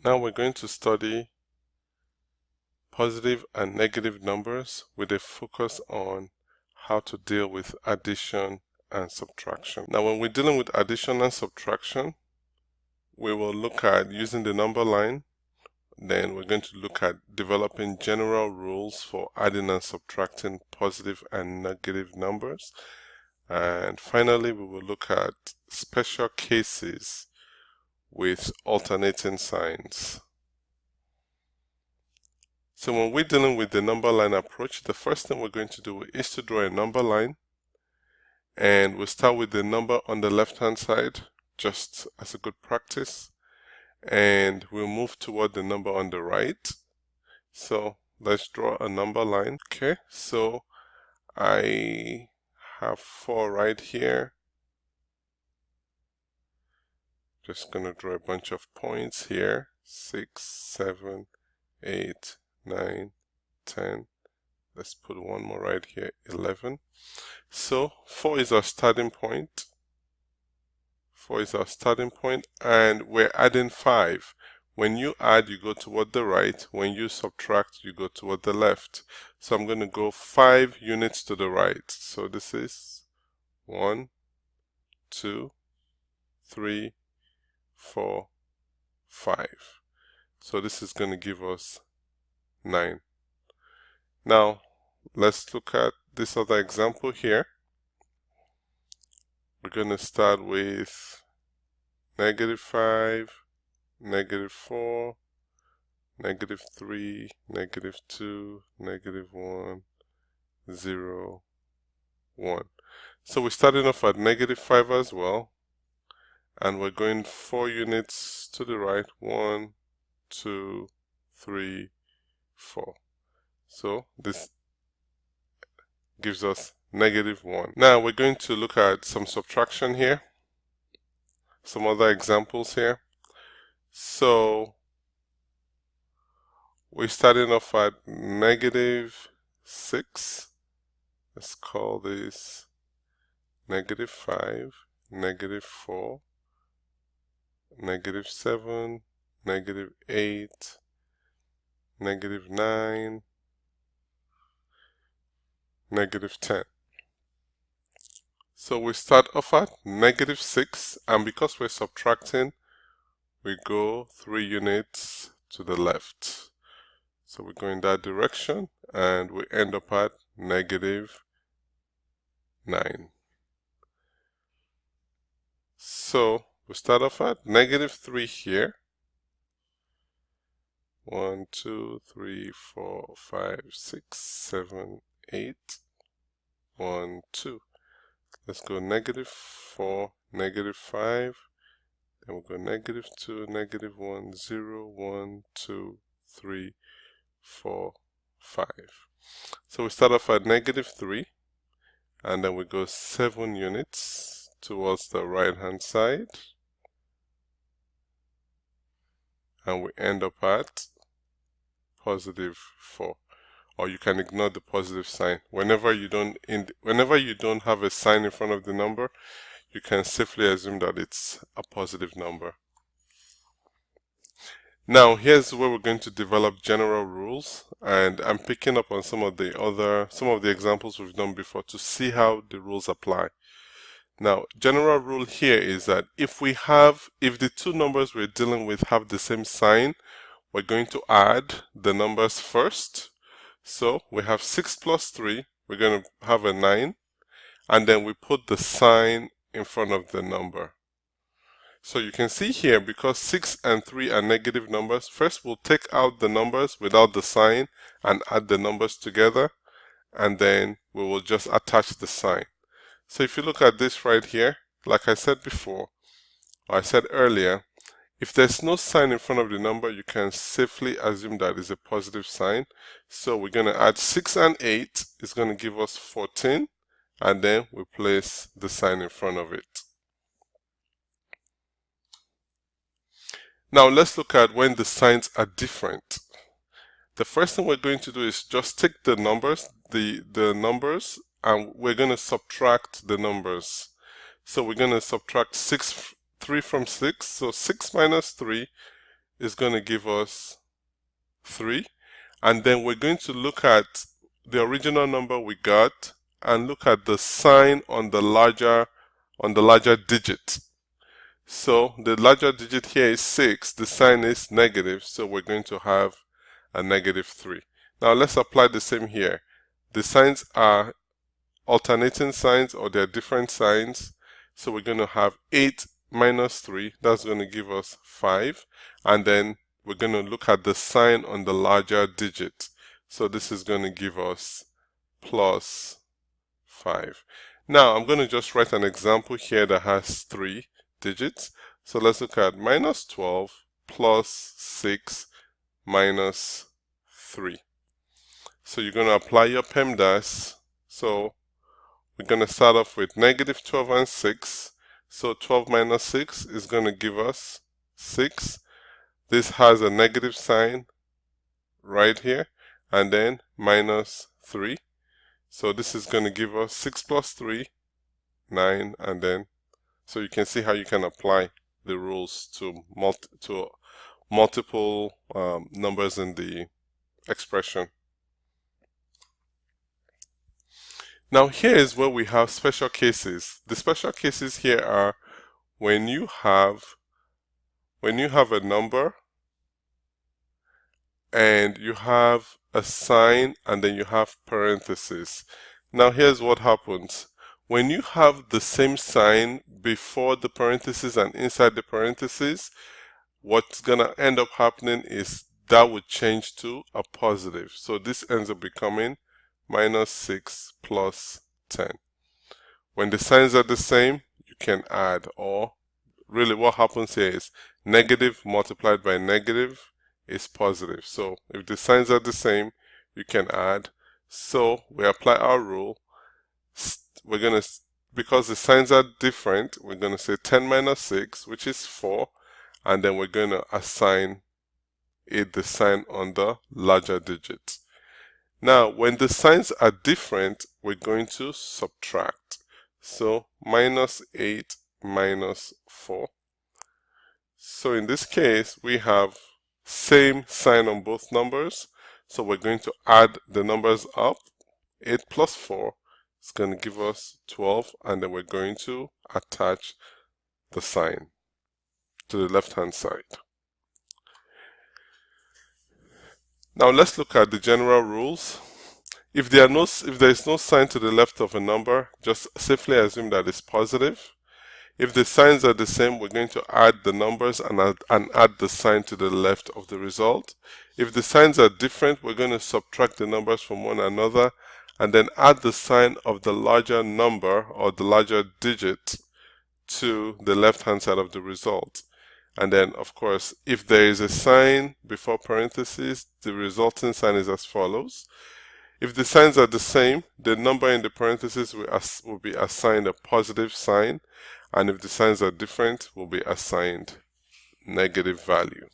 Now we're going to study positive and negative numbers with a focus on how to deal with addition and subtraction. Now when we're dealing with addition and subtraction, we will look at using the number line. Then we're going to look at developing general rules for adding and subtracting positive and negative numbers. And finally, we will look at special cases with alternating signs. So when we're dealing with the number line approach, the first thing we're going to do is to draw a number line. And we'll start with the number on the left-hand side, just as a good practice. And we'll move toward the number on the right. So let's draw a number line. Okay, so I have 4 right here. Just gonna draw a bunch of points here. 6, 7, 8, 9, 10. Let's put one more right here, 11. So 4 is our starting point. 4 is our starting point, and we're adding 5. When you add, you go toward the right. When you subtract, you go toward the left. So I'm going to go 5 units to the right. So this is 1, 2, 3, 4, 5. So this is going to give us 9. Now let's look at this other example here. We're going to start with -5, -4, -3, -2, -1, 0, 1. So we're starting off at -5 as well. And we're going 4 units to the right. 1, 2, 3, 4. So this gives us -1. Now we're going to look at some subtraction here. Some other examples here. So we're starting off at -6. Let's call this -5, -4, -7, -8, -9, -10. So we start off at -6, and because we're subtracting, we go 3 units to the left. So we go in that direction, and we end up at -9. So we start off at -3 here. 1, 2, 3, 4, 5, 6, 7, 8. 1, 2. Let's go -4, -5. Then we'll go -2, -1, 0, 1, 2, 3, 4, 5. So we start off at -3, and then we go 7 units towards the right hand side, and we end up at +4. Or you can ignore the positive sign. Whenever you don't have a sign in front of the number, you can safely assume that it's a positive number. Now here's where we're going to develop general rules, and I'm picking up on some of the examples we've done before to see how the rules apply. Now, general rule here is that if the 2 numbers we're dealing with have the same sign, we're going to add the numbers first. So we have 6 plus 3, we're going to have a 9, and then we put the sign in front of the number. So you can see here, because 6 and 3 are negative numbers, first we'll take out the numbers without the sign and add the numbers together, and then we will just attach the sign. So if you look at this right here, like I said before, or I said earlier, if there's no sign in front of the number, you can safely assume that is a positive sign. So we're going to add 6 and 8. It's going to give us 14. And then we place the sign in front of it. Now let's look at when the signs are different. The first thing we're going to do is just take the numbers, and we're going to subtract the numbers. So we're going to subtract 3 from 6. So 6 minus 3 is going to give us 3. And then we're going to look at the original number we got and look at the sign on the larger digit. So the larger digit here is 6, the sign is negative, so we're going to have a -3. Now let's apply the same here. The signs are alternating signs, or they're different signs, so we're going to have 8 minus 3, that's going to give us 5, and then we're going to look at the sign on the larger digit. So this is going to give us plus 5. Now I'm going to just write an example here that has 3 digits. So let's look at minus 12 plus 6 minus 3. So you're going to apply your PEMDAS. So we're going to start off with -12 and 6. So 12 minus 6 is going to give us 6. This has a negative sign right here, and then minus 3. So this is going to give us 6 plus 3, 9, and then, so you can see how you can apply the rules to multiple numbers in the expression. Now here is where we have special cases. The special cases here are when you have a number and you have a sign and then you have parentheses. Now here's what happens. When you have the same sign before the parentheses and inside the parentheses, what's gonna end up happening is that would change to a positive. So this ends up becoming -6 plus 10. When the signs are the same, you can add, or really what happens here is negative multiplied by negative is positive. So if the signs are the same, you can add. So we apply our rule. We're going to, because the signs are different, we're going to say 10 minus 6, which is 4, and then we're going to assign it the sign on the larger digit. Now, when the signs are different, we're going to subtract. So -8 minus 4. So in this case, we have same sign on both numbers. So we're going to add the numbers up. 8 plus 4 is going to give us 12, and then we're going to attach the sign to the left-hand side. Now let's look at the general rules. If there is no sign to the left of a number, just safely assume that it's positive. If the signs are the same, we're going to add the numbers and add the sign to the left of the result. If the signs are different, we're going to subtract the numbers from one another and then add the sign of the larger number or the larger digit to the left-hand side of the result. And then, of course, if there is a sign before parentheses, the resulting sign is as follows. If the signs are the same, the number in the parentheses will be assigned a positive sign, and if the signs are different, will be assigned negative value.